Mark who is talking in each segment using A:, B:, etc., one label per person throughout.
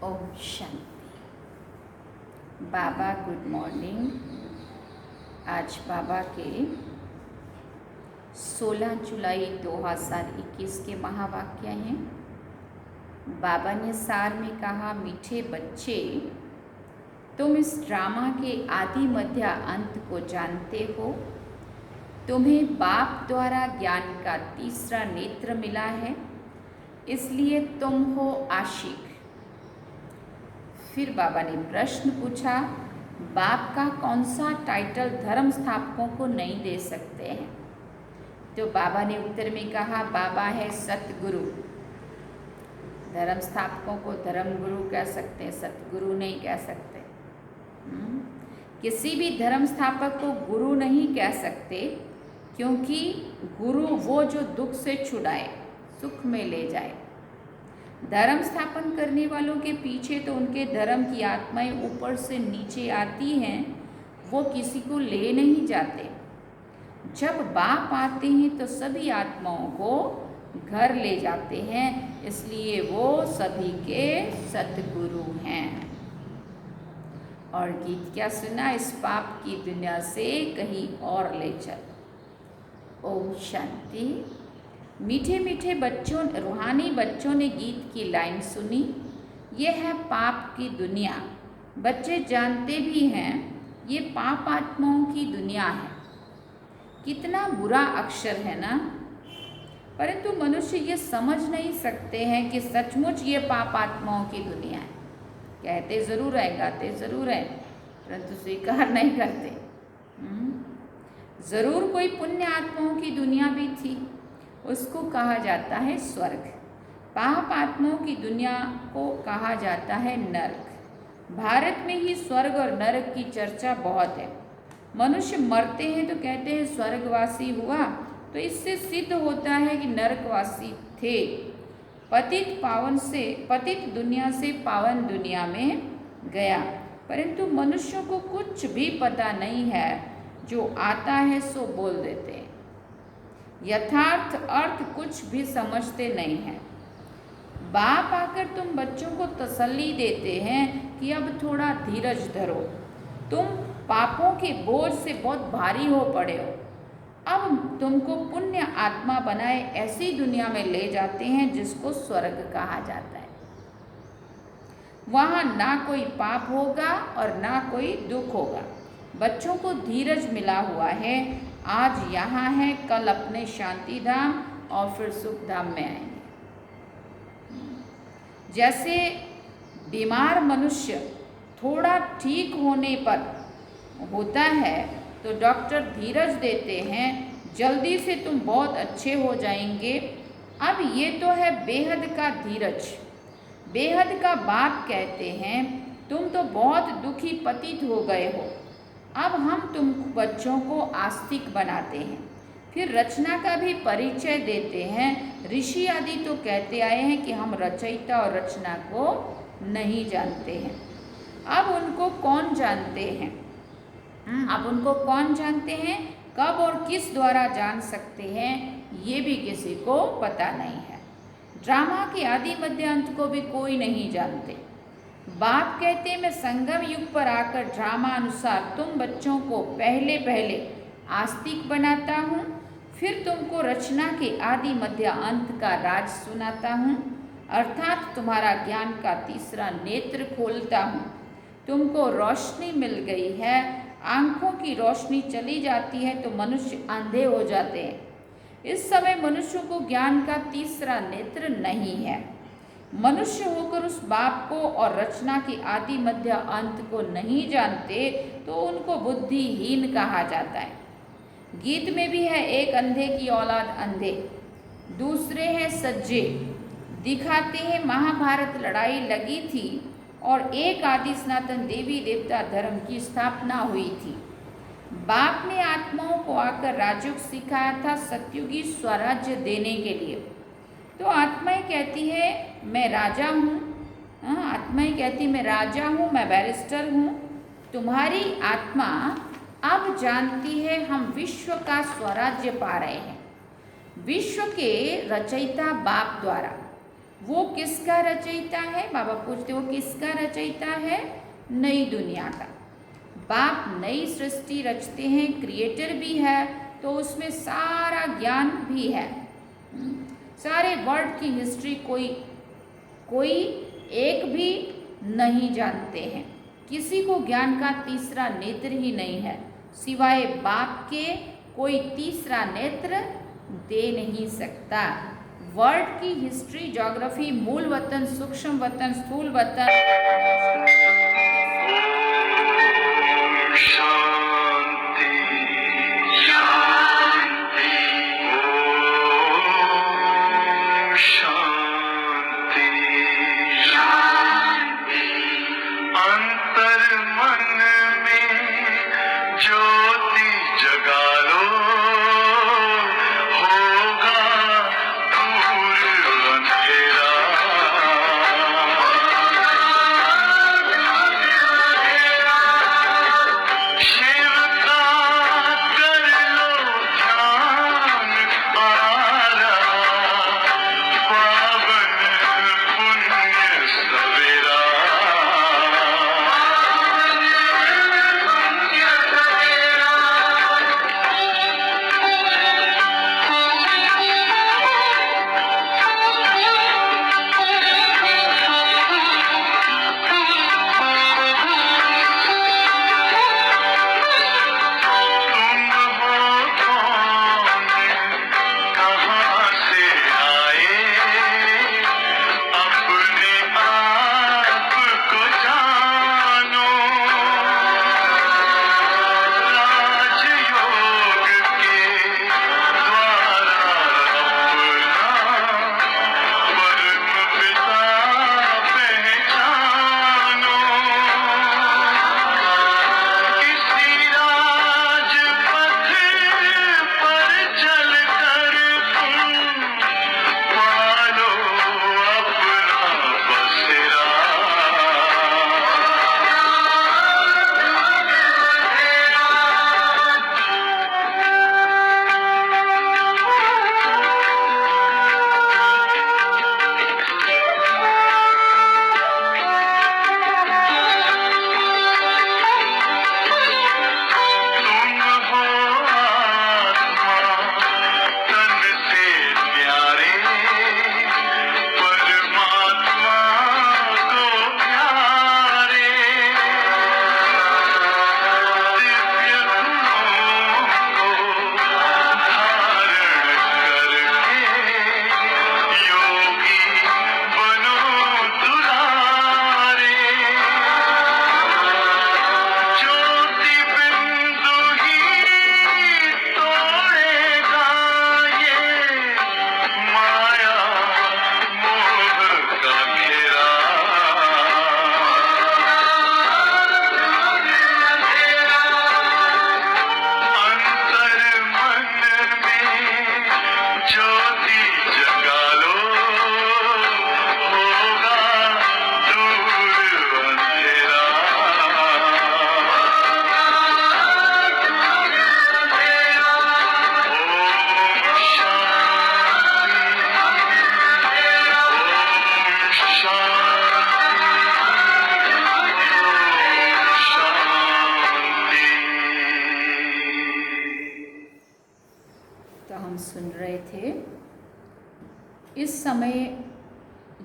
A: ओम शांति। बाबा good morning. आज बाबा के 16 जुलाई 2021 के महावाक्य हैं। बाबा ने सार में कहा, मीठे बच्चे, तुम इस ड्रामा के आदि मध्य अंत को जानते हो। तुम्हें बाप द्वारा ज्ञान का तीसरा नेत्र मिला है, इसलिए तुम हो आशिक। फिर बाबा ने प्रश्न पूछा, बाप का कौन सा टाइटल धर्म स्थापकों को नहीं दे सकते हैं? तो बाबा ने उत्तर में कहा, बाबा है सतगुरु। धर्म स्थापकों को धर्म गुरु कह सकते हैं, सतगुरु नहीं कह सकते। किसी भी धर्म स्थापक को गुरु नहीं कह सकते, क्योंकि गुरु वो जो दुख से छुड़ाए, सुख में ले जाए। धर्म स्थापन करने वालों के पीछे तो उनके धर्म की आत्माएं ऊपर से नीचे आती हैं, वो किसी को ले नहीं जाते। जब बाप आते हैं तो सभी आत्माओं को घर ले जाते हैं, इसलिए वो सभी के सतगुरु हैं। और गीत क्या सुना, इस पाप की दुनिया से कहीं और ले चल। ओम शांति। मीठे मीठे बच्चों, रूहानी बच्चों ने गीत की लाइन सुनी, ये है पाप की दुनिया। बच्चे जानते भी हैं ये पाप आत्माओं की दुनिया है। कितना बुरा अक्षर है ना, परंतु मनुष्य ये समझ नहीं सकते हैं कि सचमुच ये पाप आत्माओं की दुनिया है। कहते ज़रूर है, गाते ज़रूर है, परंतु स्वीकार नहीं करते। ज़रूर कोई पुण्य आत्माओं की दुनिया भी थी, उसको कहा जाता है स्वर्ग। पाप आत्माओं की दुनिया को कहा जाता है नरक। भारत में ही स्वर्ग और नरक की चर्चा बहुत है। मनुष्य मरते हैं तो कहते हैं स्वर्गवासी हुआ, तो इससे सिद्ध होता है कि नरकवासी थे। पतित दुनिया से पावन दुनिया में गया। परंतु मनुष्यों को कुछ भी पता नहीं है, जो आता है सो बोल देते हैं। यथार्थ अर्थ कुछ भी समझते नहीं हैं। बाप आकर तुम बच्चों को तसल्ली देते हैं कि अब थोड़ा धीरज धरो, तुम पापों के बोझ से बहुत भारी हो पड़े हो। अब तुमको पुण्य आत्मा बनाए ऐसी दुनिया में ले जाते हैं जिसको स्वर्ग कहा जाता है। वहाँ ना कोई पाप होगा और ना कोई दुख होगा। बच्चों को धीरज मिला हुआ है। आज यहाँ है, कल अपने शांति धाम और फिर सुख धाम में आएंगे। जैसे बीमार मनुष्य थोड़ा ठीक होने पर होता है तो डॉक्टर धीरज देते हैं, जल्दी से तुम बहुत अच्छे हो जाएंगे। अब ये तो है बेहद का धीरज। बेहद का बाप कहते हैं, तुम तो बहुत दुखी पतित हो गए हो, अब हम तुम बच्चों को आस्तिक बनाते हैं। फिर रचना का भी परिचय देते हैं। ऋषि आदि तो कहते आए हैं कि हम रचयिता और रचना को नहीं जानते हैं। अब उनको कौन जानते हैं? अब उनको कौन जानते हैं? कब और किस द्वारा जान सकते हैं, ये भी किसी को पता नहीं है। ड्रामा के आदि मध्य अंत को भी कोई नहीं जानते। बाप कहते, मैं संगम युग पर आकर ड्रामा अनुसार तुम बच्चों को पहले आस्तिक बनाता हूँ, फिर तुमको रचना के आदि मध्य अंत का राज सुनाता हूँ, अर्थात तुम्हारा ज्ञान का तीसरा नेत्र खोलता हूँ। तुमको रोशनी मिल गई है, आँखों की रोशनी चली जाती है तो मनुष्य अंधे हो जाते हैं। इस समय मनुष्य को ज्ञान का तीसरा नेत्र नहीं है। मनुष्य होकर उस बाप को और रचना के आदि मध्य अंत को नहीं जानते तो उनको बुद्धिहीन कहा जाता है। गीत में भी है, एक अंधे की औलाद अंधे, दूसरे हैं सज्जे। दिखाते हैं महाभारत लड़ाई लगी थी और एक आदि सनातन देवी देवता धर्म की स्थापना हुई थी। बाप ने आत्माओं को आकर राजयोग सिखाया था सत्युगी स्वराज्य देने के लिए। तो आत्माएं कहती है मैं राजा हूँ, आत्माएं कहती मैं राजा हूँ, मैं बैरिस्टर हूँ। तुम्हारी आत्मा अब जानती है हम विश्व का स्वराज्य पा रहे हैं, विश्व के रचयिता बाप द्वारा। वो किसका रचयिता है? बाबा पूछते वो किसका रचयिता है? नई दुनिया का। बाप नई सृष्टि रचते हैं, क्रिएटर भी है, तो उसमें सारा ज्ञान भी है। सारे वर्ल्ड की हिस्ट्री कोई एक भी नहीं जानते हैं। किसी को ज्ञान का तीसरा नेत्र ही नहीं है, सिवाय बाप के कोई तीसरा नेत्र दे नहीं सकता। वर्ल्ड की हिस्ट्री, ज्योग्राफी, मूल वतन, सूक्ष्म वतन, स्थूल वतन, सुन रहे थे। इस समय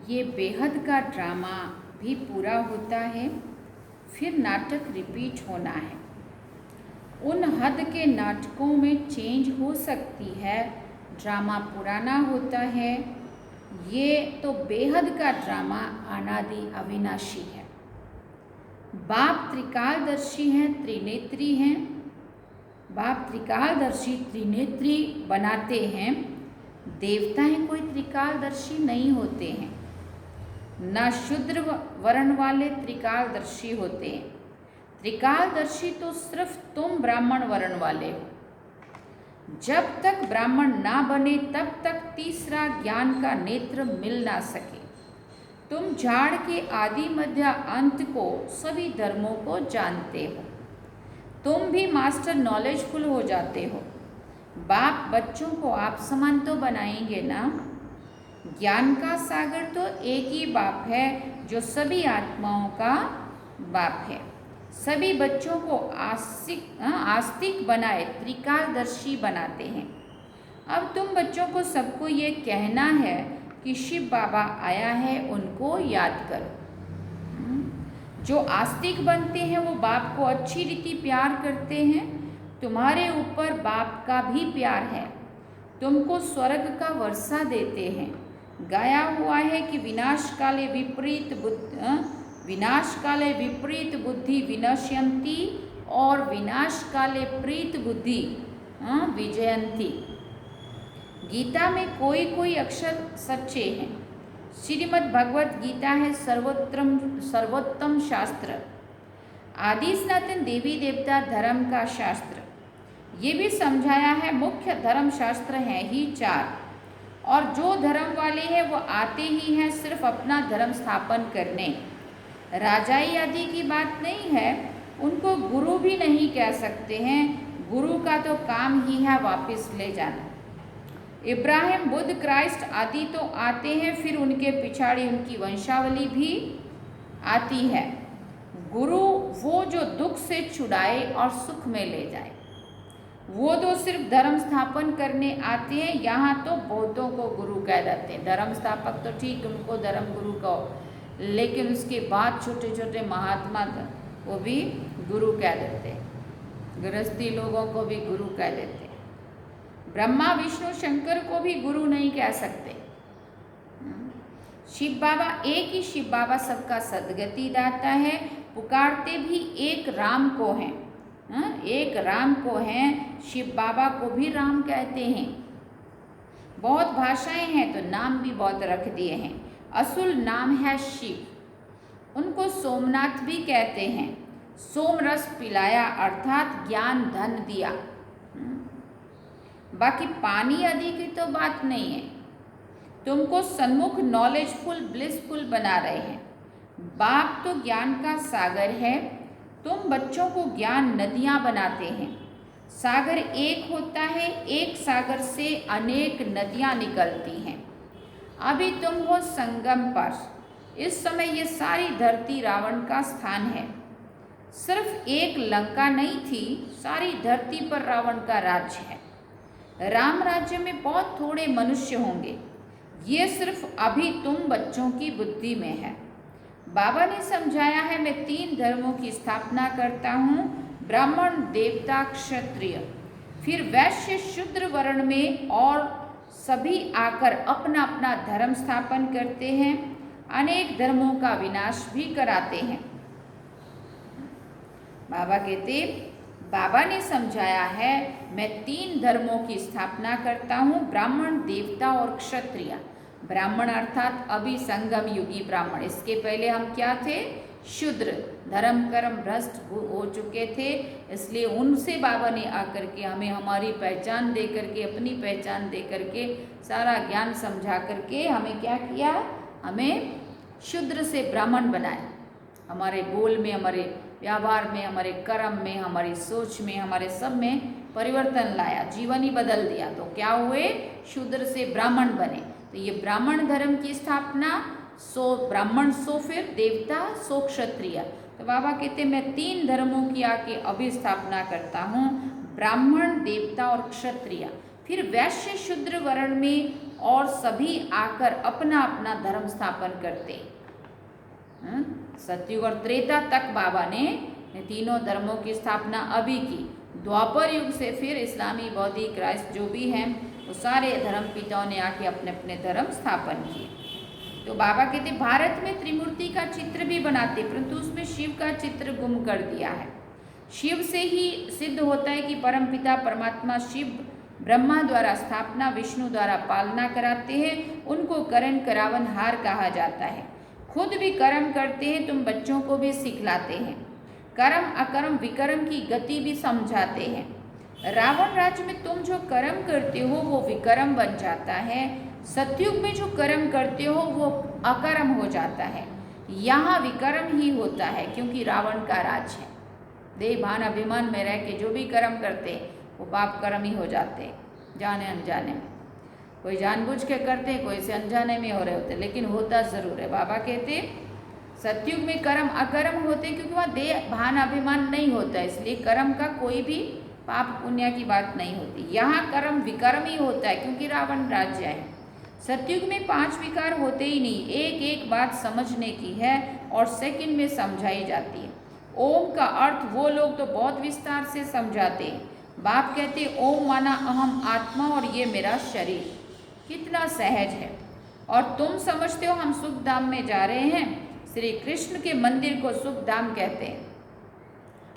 A: ये बेहद का ड्रामा भी पूरा होता है, फिर नाटक रिपीट होना है। उन हद के नाटकों में चेंज हो सकती है, ड्रामा पुराना होता है। ये तो बेहद का ड्रामा अनादि अविनाशी है। बाप त्रिकालदर्शी हैं, त्रिनेत्री हैं। बाप त्रिकालदर्शी त्रिनेत्री बनाते हैं। देवताएं कोई त्रिकालदर्शी नहीं होते हैं, न शूद्र वर्ण वाले त्रिकालदर्शी होते हैं। त्रिकालदर्शी तो सिर्फ तुम ब्राह्मण वर्ण वाले हो। जब तक ब्राह्मण ना बने तब तक तीसरा ज्ञान का नेत्र मिल ना सके। तुम झाड़ के आदि मध्य अंत को, सभी धर्मों को जानते हो। तुम भी मास्टर नॉलेजफुल हो जाते हो। बाप बच्चों को आप समान तो बनाएंगे ना। ज्ञान का सागर तो एक ही बाप है जो सभी आत्माओं का बाप है। सभी बच्चों को आस्तिक बनाए त्रिकालदर्शी बनाते हैं। अब तुम बच्चों को सबको ये कहना है कि शिव बाबा आया है, उनको याद करो। जो आस्तिक बनते हैं वो बाप को अच्छी रीति प्यार करते हैं। तुम्हारे ऊपर बाप का भी प्यार है, तुमको स्वर्ग का वर्षा देते हैं। गाया हुआ है कि विनाश काले विपरीत बुद्धि विनश्यन्ति और विनाश काले प्रीत बुद्धि विजयंती। गीता में कोई कोई अक्षर सच्चे हैं। श्रीमद् भगवत गीता है सर्वोत्तम शास्त्र, आदि सनातन देवी देवता धर्म का शास्त्र। ये भी समझाया है मुख्य धर्म शास्त्र हैं ही 4, और जो धर्म वाले हैं वो आते ही हैं सिर्फ अपना धर्म स्थापन करने। राजाई आदि की बात नहीं है, उनको गुरु भी नहीं कह सकते हैं। गुरु का तो काम ही है वापस ले जाना। इब्राहिम, बुद्ध, क्राइस्ट आदि तो आते हैं, फिर उनके पिछाड़ी उनकी वंशावली भी आती है। गुरु वो जो दुख से छुड़ाए और सुख में ले जाए। वो तो सिर्फ धर्म स्थापन करने आते हैं। यहाँ तो बौद्धों को गुरु कह देते हैं। धर्म स्थापक तो ठीक, उनको धर्म गुरु कहो, लेकिन उसके बाद छोटे छोटे महात्मा वो भी गुरु कह देते हैं। गृहस्थी लोगों को भी गुरु कह देते हैं। ब्रह्मा, विष्णु, शंकर को भी गुरु नहीं कह सकते। शिव बाबा एक ही शिव बाबा सबका सदगति दाता है। पुकारते भी एक राम को हैं, एक राम को हैं। शिव बाबा को भी राम कहते हैं। बहुत भाषाएं हैं तो नाम भी बहुत रख दिए हैं। असुल नाम है शिव। उनको सोमनाथ भी कहते हैं। सोम रस पिलाया अर्थात ज्ञान धन दिया। बाकी पानी आदि की तो बात नहीं है। तुमको सन्मुख नॉलेजफुल ब्लिसफुल बना रहे हैं। बाप तो ज्ञान का सागर है, तुम बच्चों को ज्ञान नदियाँ बनाते हैं। सागर एक होता है, एक सागर से अनेक नदियाँ निकलती हैं। अभी तुम हो संगम पर। इस समय ये सारी धरती रावण का स्थान है। सिर्फ एक लंका नहीं थी, सारी धरती पर रावण का राज्य है। राम राज्य में बहुत थोड़े मनुष्य होंगे। ये सिर्फ अभी तुम बच्चों की बुद्धि में है। बाबा ने समझाया है, मैं 3 धर्मों की स्थापना करता हूँ, ब्राह्मण, देवता, क्षत्रिय। फिर वैश्य शूद्र वर्ण में और सभी आकर अपना अपना धर्म स्थापन करते हैं। अनेक धर्मों का विनाश भी कराते हैं। बाबा कहते, बाबा ने समझाया है, मैं 3 धर्मों की स्थापना करता हूँ, ब्राह्मण, देवता और क्षत्रिय। ब्राह्मण अर्थात अभी संगम युगी ब्राह्मण। इसके पहले हम क्या थे? शूद्र, धर्म कर्म भ्रष्ट हो चुके थे। इसलिए उनसे बाबा ने आकर के हमें हमारी पहचान दे करके, अपनी पहचान दे करके, सारा ज्ञान समझा करके हमें क्या किया? हमें शूद्र से ब्राह्मण बनाया। हमारे बोल में, हमारे व्यवहार में, हमारे कर्म में, हमारी सोच में, हमारे सब में परिवर्तन लाया, जीवन ही बदल दिया। तो क्या हुए? शूद्र से ब्राह्मण बने। तो ये ब्राह्मण धर्म की स्थापना, सो ब्राह्मण, सो फिर देवता, सो क्षत्रिय। तो बाबा कहते मैं 3 धर्मों की आके अभी स्थापना करता हूँ, ब्राह्मण, देवता और क्षत्रिय। फिर वैश्य शूद्र वर्ण में और सभी आकर अपना अपना धर्म स्थापन करते। सतयुग और त्रेता तक बाबा ने 3 धर्मों की स्थापना अभी की। द्वापर युग से फिर इस्लामी, बौद्धी, क्राइस्ट जो भी हैं, वो सारे धर्म पिताओं ने आके अपने अपने धर्म स्थापन किए। तो बाबा कहते भारत में त्रिमूर्ति का चित्र भी बनाते, परंतु उसमें शिव का चित्र गुम कर दिया है। शिव से ही सिद्ध होता है कि परमपिता परमात्मा शिव ब्रह्मा द्वारा स्थापना, विष्णु द्वारा पालना कराते हैं। उनको करण करावन हार कहा जाता है। खुद भी कर्म करते हैं, तुम बच्चों को भी सिखलाते हैं। कर्म अकर्म विकर्म की गति भी समझाते हैं। रावण राज्य में तुम जो कर्म करते हो वो विकर्म बन जाता है। सतयुग में जो कर्म करते हो वो अकर्म हो जाता है। यहाँ विकर्म ही होता है, क्योंकि रावण का राज है। देह भान अभिमान में रह के जो भी कर्म करते हैं वो पाप कर्म ही हो जाते हैं, जाने अनजाने में। कोई जानबूझ के करते हैं, कोई से अनजाने में हो रहे होते, लेकिन होता ज़रूर है। बाबा कहते सतयुग में कर्म अकर्म होते, क्योंकि वहाँ देह भान अभिमान नहीं होता, इसलिए कर्म का कोई भी पाप पुण्य की बात नहीं होती। यहाँ कर्म विकर्म ही होता है, क्योंकि रावण राज्य है। सतयुग में 5 विकार होते ही नहीं, एक एक बात समझने की है और सेकंड में समझाई जाती है। ओम का अर्थ वो लोग तो बहुत विस्तार से समझाते हैं। बाप कहते ओम माना अहम आत्मा और ये मेरा शरीर, कितना सहज है। और तुम समझते हो हम सुख धाम में जा रहे हैं, श्री कृष्ण के मंदिर को सुख धाम कहते हैं।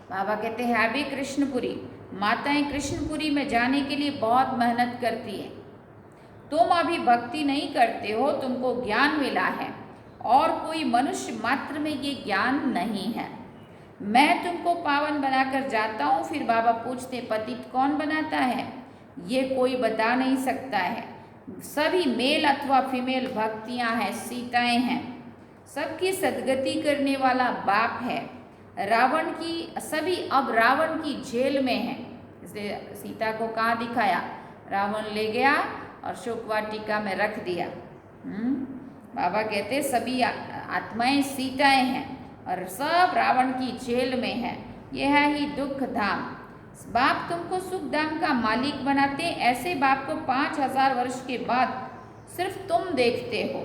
A: बाबा कहते हैं अभी कृष्णपुरी, माताएं कृष्णपुरी में जाने के लिए बहुत मेहनत करती हैं। तुम अभी भक्ति नहीं करते हो, तुमको ज्ञान मिला है और कोई मनुष्य मात्र में ये ज्ञान नहीं है। मैं तुमको पावन बनाकर जाता हूँ। फिर बाबा पूछते पतित कौन बनाता है? ये कोई बता नहीं सकता है। सभी मेल अथवा फीमेल भक्तियाँ हैं, सीताएं हैं, सबकी सदगति करने वाला बाप है। रावण की सभी अब रावण की जेल में है। इसलिए सीता को कहाँ दिखाया? रावण ले गया और शोक वाटिका में रख दिया। बाबा कहते सभी आत्माएं सीताएं हैं और सब रावण की जेल में है। यह है ही दुख धाम। बाप तुमको सुख धाम का मालिक बनाते, ऐसे बाप को 5000 वर्ष के बाद सिर्फ तुम देखते हो।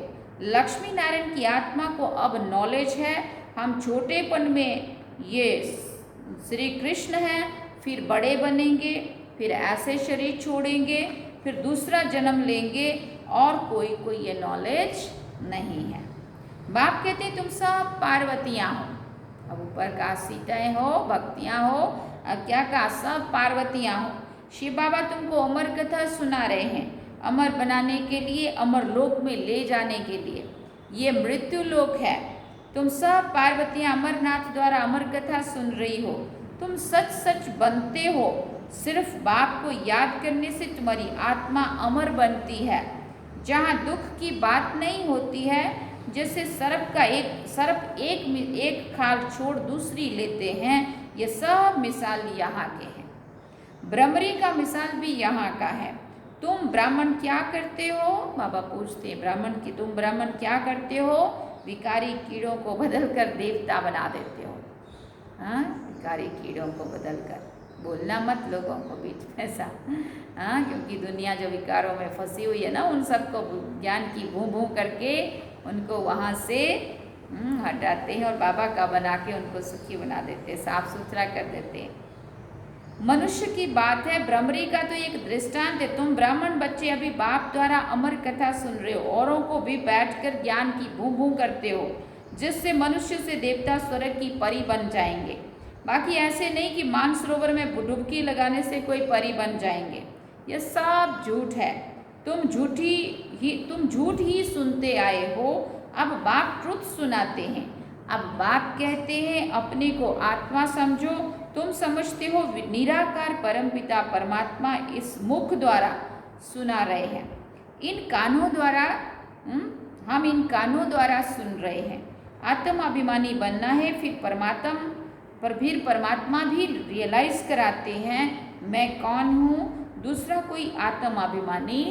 A: लक्ष्मी नारायण की आत्मा को अब नॉलेज है। हम छोटेपन में ये श्री कृष्ण हैं, फिर बड़े बनेंगे, फिर ऐसे शरीर छोड़ेंगे, फिर दूसरा जन्म लेंगे और कोई ये नॉलेज नहीं है। बाप कहते हैं तुम सब पार्वतियाँ हो। अब ऊपर का सीताएं हो, भक्तियाँ हो, अब क्या कहा? सब पार्वतियाँ हो। शिव बाबा तुमको अमर कथा सुना रहे हैं, अमर बनाने के लिए, अमर लोक में ले जाने के लिए। ये मृत्यु लोक है। तुम सब पार्वतियाँ अमरनाथ द्वारा अमर कथा सुन रही हो। तुम सच सच बनते हो। सिर्फ बाप को याद करने से तुम्हारी आत्मा अमर बनती है। जहाँ दुख की बात नहीं होती है, जैसे सर्प एक खाल छोड़ दूसरी लेते हैं, ये सब मिसाल यहाँ के हैं। ब्रह्मरी का मिसाल भी यहाँ का है। तुम ब्राह्मण क्या करते हो? बाबा पूछते हैं ब्राह्मण की, तुम ब्राह्मण क्या करते हो? विकारी कीड़ों को बदलकर देवता बना देते हो। हाँ, विकारी कीड़ों को बदलकर। बोलना मत लोगों को बीच में ऐसा, हाँ, क्योंकि दुनिया जो विकारों में फंसी हुई है ना, उन सबको ज्ञान की भूं भूं करके उनको वहाँ से हटाते हैं और बाबा का बना के उनको सुखी बना देते हैं, साफ सुथरा कर देते हैं। मनुष्य की बात है, ब्रह्मरी का तो एक दृष्टांत है। तुम ब्राह्मण बच्चे अभी बाप द्वारा अमर कथा सुन रहे हो, औरों को भी बैठकर ज्ञान की भूं भूं करते हो, जिससे मनुष्य से देवता स्वर्ग की परी बन जाएंगे। बाकी ऐसे नहीं कि मानसरोवर में डुबकी लगाने से कोई परी बन जाएंगे। यह सब झूठ है। तुम झूठ ही सुनते आए हो। अब बाप ट्रुथ सुनाते हैं। अब बाप कहते हैं अपने को आत्मा समझो। तुम समझते हो निराकार परमपिता परमात्मा इस मुख द्वारा सुना रहे हैं। इन कानों द्वारा हम इन कानों द्वारा सुन रहे हैं। आत्म अभिमानी बनना है, फिर परमात्मा भी रियलाइज कराते हैं मैं कौन हूँ। दूसरा कोई आत्म अभिमानी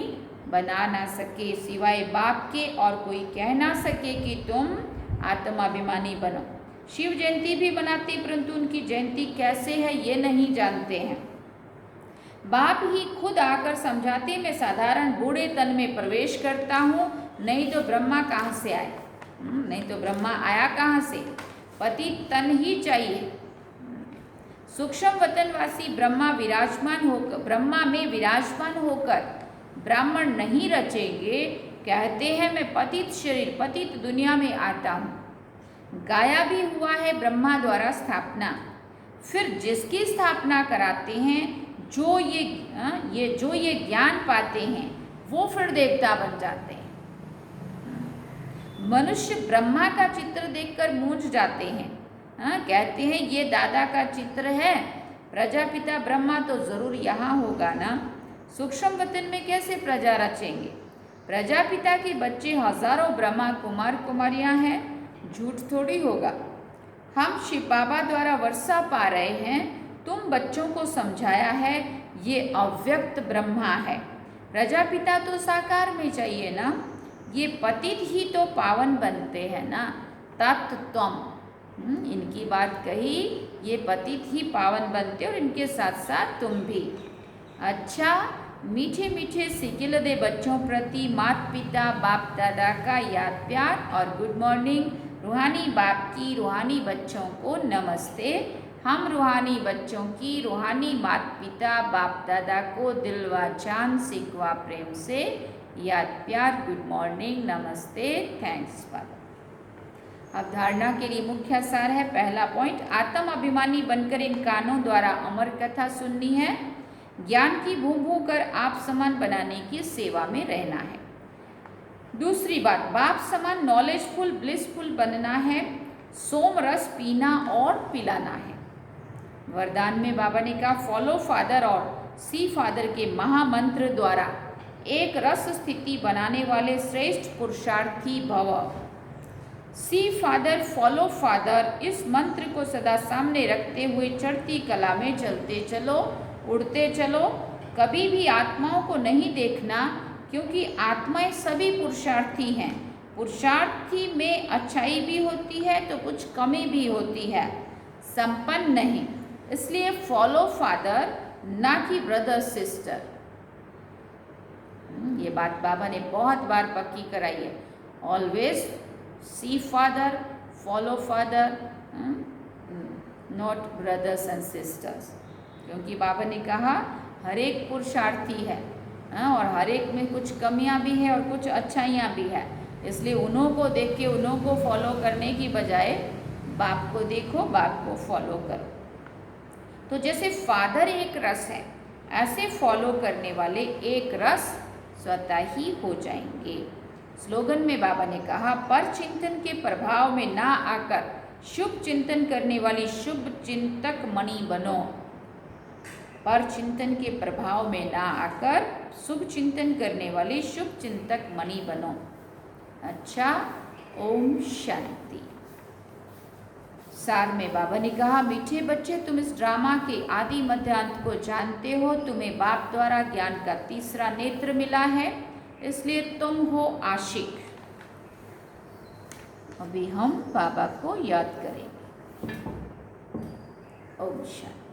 A: बना ना सके सिवाय बाप के, और कोई कह ना सके कि तुम आत्माभिमानी बनो। शिव जयंती भी मनाते, परंतु उनकी जयंती कैसे है ये नहीं जानते हैं। बाप ही खुद आकर समझाते मैं साधारण बूढ़े तन में प्रवेश करता हूँ, नहीं तो ब्रह्मा कहाँ से आए? नहीं तो ब्रह्मा आया कहाँ से? पतित तन ही चाहिए। सूक्ष्म वतनवासी ब्रह्मा में विराजमान होकर ब्राह्मण नहीं रचेंगे। कहते हैं मैं पतित शरीर, पतित दुनिया में आता हूँ। गाया भी हुआ है ब्रह्मा द्वारा स्थापना। फिर जिसकी स्थापना कराते हैं, जो ये ज्ञान पाते हैं, वो फिर देवता बन जाते हैं। मनुष्य ब्रह्मा का चित्र देखकर मूंझ जाते हैं। कहते हैं ये दादा का चित्र है, प्रजापिता ब्रह्मा तो जरूर यहाँ होगा ना। सूक्ष्म वतन में कैसे प्रजा रचेंगे? प्रजापिता के बच्चे हजारों ब्रह्मा कुमार कुमारियाँ हैं, झूठ थोड़ी होगा। हम शिव बाबा द्वारा वर्षा पा रहे हैं। तुम बच्चों को समझाया है ये अव्यक्त ब्रह्मा है। प्रजापिता तो साकार में चाहिए ना, ये पतित ही तो पावन बनते हैं ना, तत् त्वम। इनकी बात कही, ये पतित ही पावन बनते और इनके साथ साथ तुम भी। अच्छा, मीठे मीठे सिकिल दे बच्चों प्रति माता पिता बाप दादा का याद प्यार और गुड मॉर्निंग। रूहानी बाप की रूहानी बच्चों को नमस्ते। हम रूहानी बच्चों की रूहानी माता पिता बाप दादा को दिल व जान सिकवा प्रेम से याद प्यार, गुड मॉर्निंग, नमस्ते, थैंक्स फादर। अब धारणा के लिए मुख्य सार है। पहला पॉइंट, आत्म अभिमानी बनकर इन कानों द्वारा अमर कथा सुननी है। ज्ञान की भूं भूं कर आप समान बनाने की सेवा में रहना है। दूसरी बात, बाप समान नॉलेजफुल ब्लिसफुल बनना है। सोम रस पीना और पिलाना है। वरदान में बाबा ने कहा, फॉलो फादर और सी फादर के महामंत्र द्वारा एक रस स्थिति बनाने वाले श्रेष्ठ पुरुषार्थी भव। सी फादर फॉलो फादर, इस मंत्र को सदा सामने रखते हुए चढ़ती कला में चलते चलो, उड़ते चलो। कभी भी आत्माओं को नहीं देखना, क्योंकि आत्माएं सभी पुरुषार्थी हैं। पुरुषार्थी में अच्छाई भी होती है तो कुछ कमी भी होती है, संपन्न नहीं। इसलिए फॉलो फादर, ना कि ब्रदर सिस्टर। ये बात बाबा ने बहुत बार पक्की कराई है। Always see father, follow father, not brothers and sisters. क्योंकि बाबा ने कहा हर एक पुरुषार्थी है, और हर एक में कुछ कमियां भी है और कुछ अच्छाइयाँ भी है। इसलिए उन्हों को देख के उन्हों को फॉलो करने की बजाय बाप को देखो, बाप को फॉलो करो। तो जैसे फादर एक रस है, ऐसे फॉलो करने वाले एक रस स्वतः ही हो जाएंगे। स्लोगन में बाबा ने कहा, पर चिंतन के प्रभाव में ना आकर शुभ चिंतन करने वाली शुभ चिंतक मणि बनो। पर चिंतन के प्रभाव में ना आकर शुभ चिंतन करने वाली शुभ चिंतक मणि बनो। अच्छा, ओम शांति। सार में बाबा ने कहा, मीठे बच्चे, तुम इस ड्रामा के आदि मध्यांत को जानते हो। तुम्हें बाप द्वारा ज्ञान का तीसरा नेत्र मिला है, इसलिए तुम हो आशिक। अभी हम बाबा को याद करेंगे। ओम शांति।